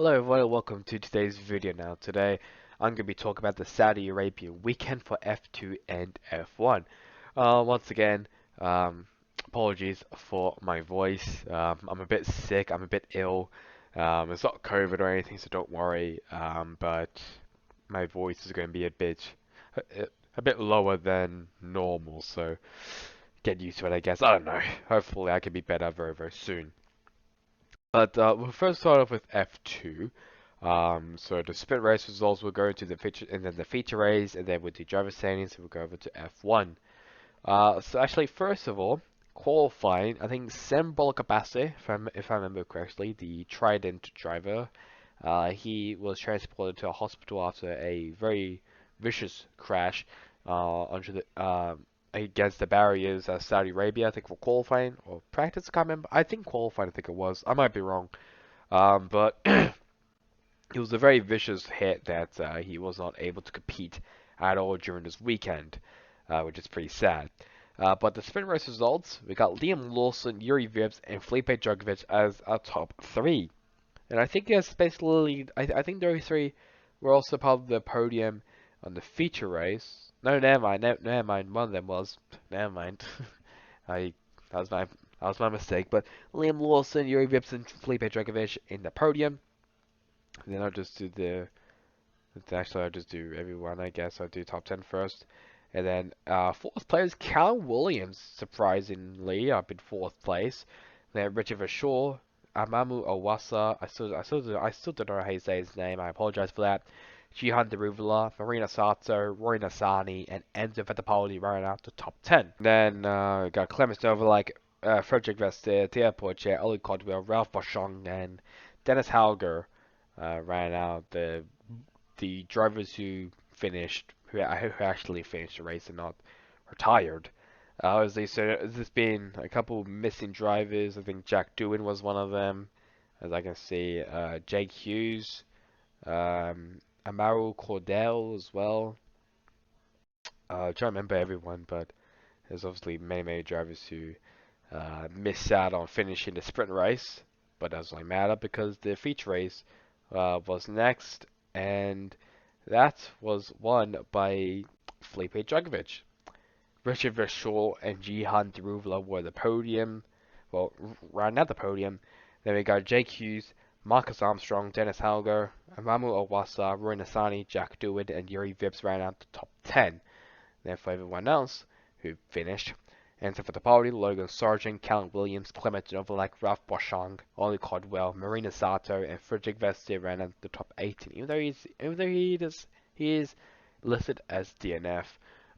Hello everyone and welcome to today's video. Now today I'm going to be talking about the Saudi Arabian weekend for F2 and F1. Once again, apologies for my voice. I'm a bit sick, I'm a bit ill. It's not COVID or anything, so don't worry. But my voice is going to be a bit lower than normal, so get used to it, I guess. I don't know. Hopefully I can be better very, very soon. But we'll first start off with F2. So the sprint race results will go into the feature, and then the feature race, and then with the driver standings, we'll go over to F1. So actually, first of all, qualifying, I think Sam Bolakabase, if I remember correctly, the Trident driver, he was transported to a hospital after a very vicious crash onto the against the barriers at Saudi Arabia, I think for qualifying or practice, I can't remember. I think qualifying, I think it was. I might be wrong. But it was a very vicious hit that he was not able to compete at all during this weekend, which is pretty sad. But the sprint race results, we got Liam Lawson, Yuri Vips, and Felipe Drugovich as our top three. And I think that's basically, I think those three were also part of the podium on the feature race. No, never mind, never mind. One of them was. Never mind. I that was my mistake. But Liam Lawson, Yuri Vips, and Felipe Drugovich in the podium. And then I'll just do actually I'll just do everyone. I guess I'll do top 10 first. And then fourth place, Callum Williams, surprisingly up in fourth place. Then Richard Verschoor, Amamu Owasa. I still don't know how you say his name. I apologize for that. Jihan Deruvula, Marina Sato, Roy Nasani, and Enzo Fittipaldi running out the top 10. Then we got Clemens Novalek, Frederick Vester, Thea Poitier, Ollie Codwell, Ralph Boschong, and Dennis Halger ran out. The drivers who actually finished the race and not retired. As they said, there's been a couple missing drivers. I think Jack Doohan was one of them. As I can see, Jake Hughes, Amaru Cordell as well. I'm trying to remember everyone, but there's obviously many drivers who missed out on finishing the sprint race. But that doesn't matter because the feature race was next, and that was won by Felipe Drugovich. Richard Verschoor and Jihan Deruvla were the podium. Well, right at the podium. Then we got Jake Hughes, Marcus Armstrong, Dennis Halger, Amamu Owasa, Roy Nasani, Jack Doohan, and Yuri Vips ran out the top 10. Then for everyone else who finished, Enzo Fittipaldi, Logan Sargent, Callum Williams, Clement Novalek, Ralph Boschong, Ollie Codwell, Marina Sato, and Frederick Vester ran out the top 18. Even though he is listed as DNF,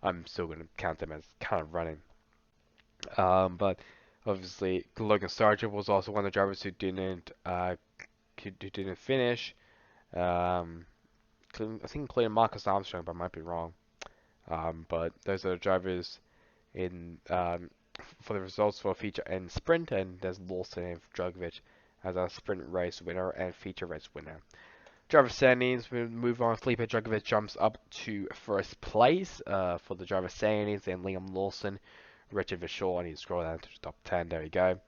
I'm still going to count them as kind of running. But obviously, Logan Sargent was also one of the drivers who didn't finish. I think including Marcus Armstrong, but I might be wrong. But those are the drivers in for the results for feature and sprint, and there's Lawson and Drugovich as our sprint race winner and feature race winner. Driver standings, we move on. Felipe Drugovich jumps up to first place for the driver standings, and Liam Lawson, Richard Verschoor, and he scroll down to the top 10. There we go.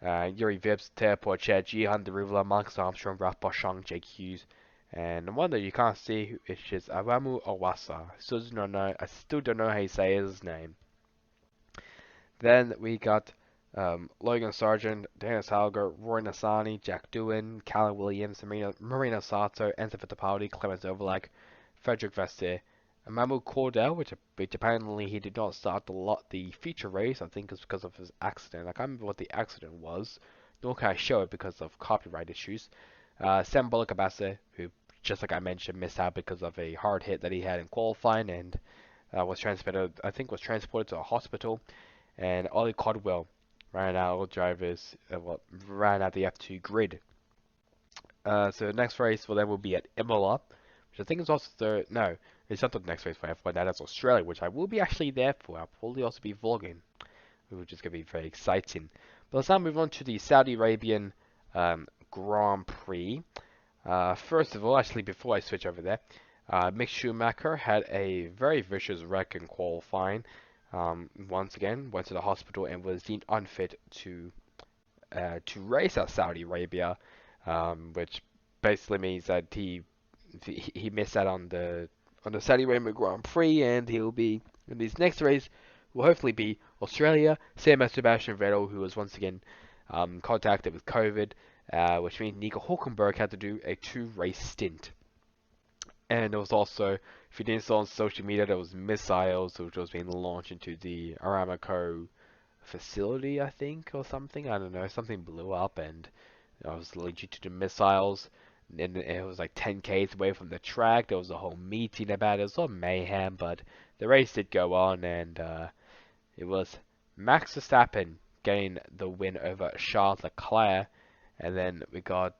Yuri Vips, Thea Poitier, Jihan Deruvla, Marcus Armstrong, Ralph Boschong, Jake Hughes, and the one that you can't see is just Aramu Owasa. I still don't know how you say his name. Then we got Logan Sargent, Dennis Halger, Roy Nasani, Jack Doohan, Callum Williams, Marina Sato, Enzo Fittipaldi, Clemens Overlak, Frederick Vester, Mamu Cordell, which apparently he did not start the feature race. I think it's because of his accident. I can't remember what the accident was, nor can I show it because of copyright issues. Sam Bolakabase, who, just like I mentioned, missed out because of a hard hit that he had in qualifying and was transported to a hospital. And Ollie Codwell ran out the F2 grid. So the next race for them will be at Imola, which I think is also no, it's not the next race for F1. That is Australia, which I will be actually there for. I'll probably also be vlogging, which is going to be very exciting. But let's now move on to the Saudi Arabian Grand Prix. First of all, actually, before I switch over there, Mick Schumacher had a very vicious wreck in qualifying. Once again, went to the hospital and was deemed unfit to race at Saudi Arabia, which basically means that he missed out on the Saudi Arabia Grand Prix, and he'll be in his next race will hopefully be Australia. Same as Sebastian Vettel, who was once again contacted with COVID, which means Nico Hulkenberg had to do a 2-race stint. And there was also, if you didn't saw on social media, there was missiles which was being launched into the Aramco facility, I think, or something. I don't know. Something blew up, and it was due to the missiles. And it was like 10 k's away from the track. There was a whole meeting about it. It was all mayhem, but the race did go on, and it was Max Verstappen getting the win over Charles Leclerc. And then we got,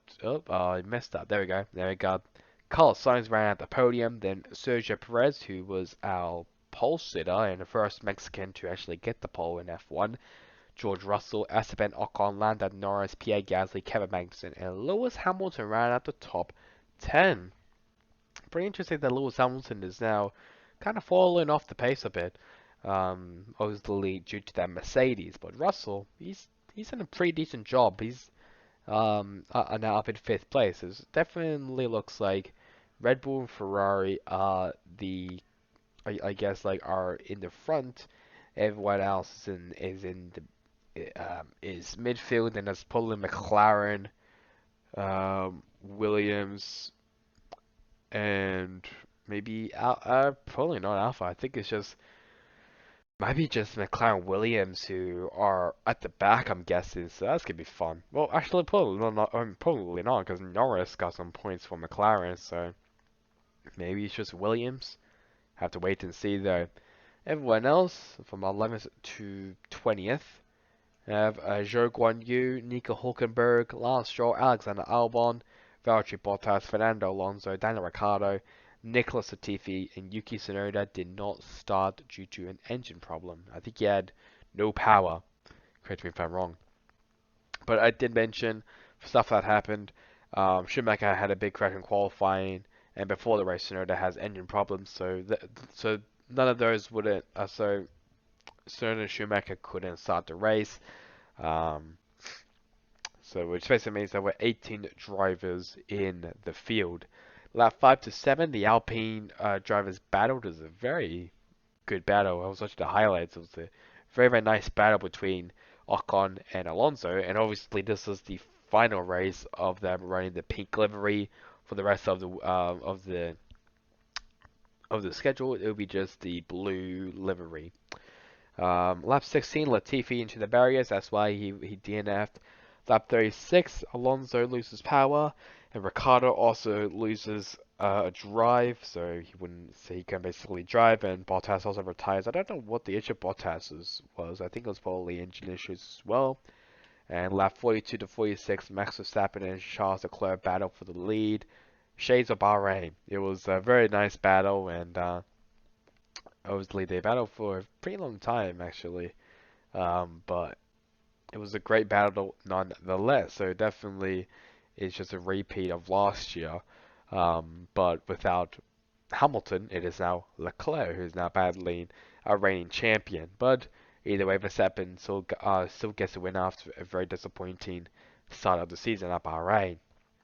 I messed up. There we go. There we go. Carlos Sainz ran at the podium. Then Sergio Perez, who was our pole sitter and the first Mexican to actually get the pole in F1. George Russell, Esteban Ocon, Lando Norris, Pierre Gasly, Kevin Magnussen, and Lewis Hamilton ran at the top 10. Pretty interesting that Lewis Hamilton is now kind of falling off the pace a bit. Obviously due to that Mercedes, but Russell, he's done a pretty decent job. He's now up in 5th place. It definitely looks like Red Bull and Ferrari are I guess like are in the front. Everyone else is in the is midfield, and that's probably McLaren, Williams, and maybe probably not Alpha. I think it's just maybe just McLaren Williams who are at the back, I'm guessing, so that's gonna be fun. Well, actually, probably not, because Norris got some points for McLaren, so maybe it's just Williams. Have to wait and see, though. Everyone else, from 11th to 20th, have Zhou Guanyu, Nico Hulkenberg, Lance Stroll, Alexander Albon, Valtteri Bottas, Fernando Alonso, Daniel Ricciardo, Nicholas Latifi, and Yuki Tsunoda did not start due to an engine problem. I think he had no power. Correct me if I'm wrong. But I did mention stuff that happened. Schumacher had a big crash in qualifying, and before the race, Tsunoda has engine problems. So none of those wouldn't. So Tsunoda and Schumacher couldn't start the race. Um, so which basically means there were 18 drivers in the field. Lap 5 to 7, the Alpine drivers battled. It was a very good battle. I was watching the highlights. It was a very, very nice battle between Ocon and Alonso. And obviously, this was the final race of them running the pink livery. For the rest of the schedule, it will be just the blue livery. Lap 16, Latifi into the barriers. That's why he DNF'd. Lap 36, Alonso loses power, and Ricciardo also loses a drive, so he can basically drive, and Bottas also retires. I don't know what the issue of Bottas was. I think it was probably engine issues as well. And lap 42 to 46, Max Verstappen and Charles Leclerc battle for the lead. Shades of Bahrain. It was a very nice battle, and obviously they battled for a pretty long time actually. But it was a great battle nonetheless. So definitely, it's just a repeat of last year. But without Hamilton, it is now Leclerc who's now battling a reigning champion. But either way, Verstappen still gets a win after a very disappointing start of the season at Bahrain.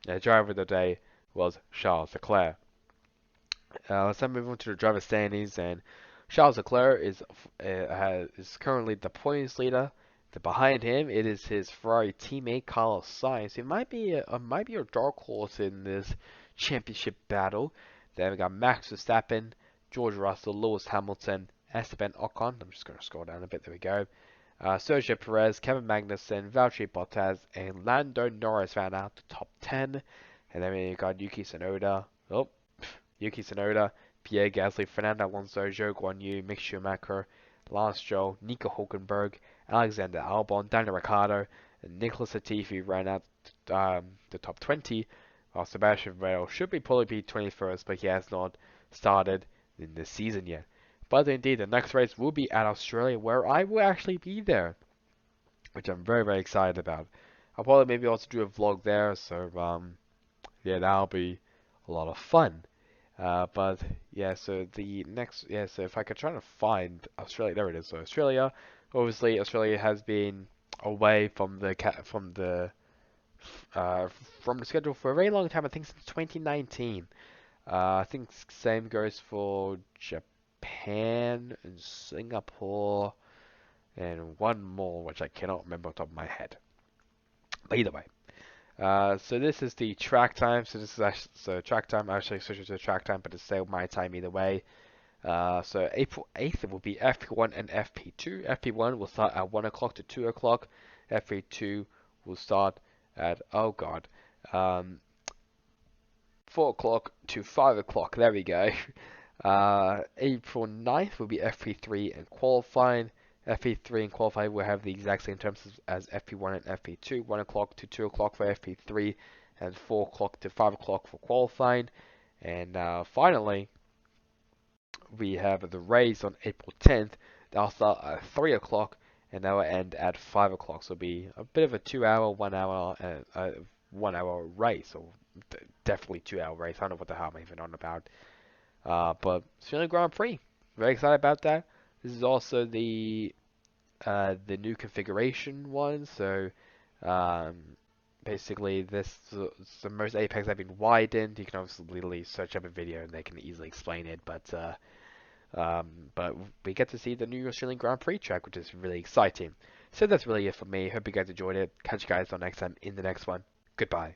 The driver of the day was Charles Leclerc. Let's now move on to the driver standings, and Charles Leclerc is currently the points leader. Behind him, it is his Ferrari teammate Carlos Sainz. It might be a dark horse in this championship battle. Then we got Max Verstappen, George Russell, Lewis Hamilton, Esteban Ocon. I'm just going to scroll down a bit. There we go. Sergio Perez, Kevin Magnussen, Valtteri Bottas, and Lando Norris round out the top 10. And then we got Yuki Tsunoda, Pierre Gasly, Fernando Alonso, Zhou Guanyu, Mick Schumacher, Lance Stroll, Nico Hulkenberg, Alexander Albon, Daniel Ricciardo, and Nicholas Latifi ran out the top 20, while Sebastian Vettel should probably be 21st, but he has not started in the season yet. But indeed, the next race will be at Australia, where I will actually be there, which I'm very, very excited about. I'll probably maybe also do a vlog there, so yeah, that'll be a lot of fun. But yeah, so so if I could try to find Australia, there it is. So Australia, obviously Australia has been away from the uh, from the schedule for a very long time. I think since 2019. I think same goes for Japan and Singapore and one more, which I cannot remember off the top of my head. But either way, so this is the track time. So this is actually, so track time. I actually switched to track time, but it's still my time either way. So April 8th it will be FP1 and FP2. FP1 will start at 1 o'clock to 2 o'clock. FP2 will start at, oh god, um, 4 o'clock to 5 o'clock. There we go. April 9th will be FP3 and qualifying. FP3 and qualifying will have the exact same terms as FP1 and FP2. 1 o'clock to 2 o'clock for FP3 and 4 o'clock to 5 o'clock for qualifying. And finally, we have the race on April 10th. That'll start at 3 o'clock and that will end at 5 o'clock. So it'll be a bit of a 2 hour, 1 hour, 1 hour race, or definitely 2 hour race. I don't know what the hell I'm even on about. But Australian Grand Prix, very excited about that. This is also the new configuration one. So um, basically, this the most apex have been widened. You can obviously literally search up a video and they can easily explain it. But we get to see the new Australian Grand Prix track, which is really exciting. So that's really it for me. Hope you guys enjoyed it. Catch you guys on next time in the next one. Goodbye.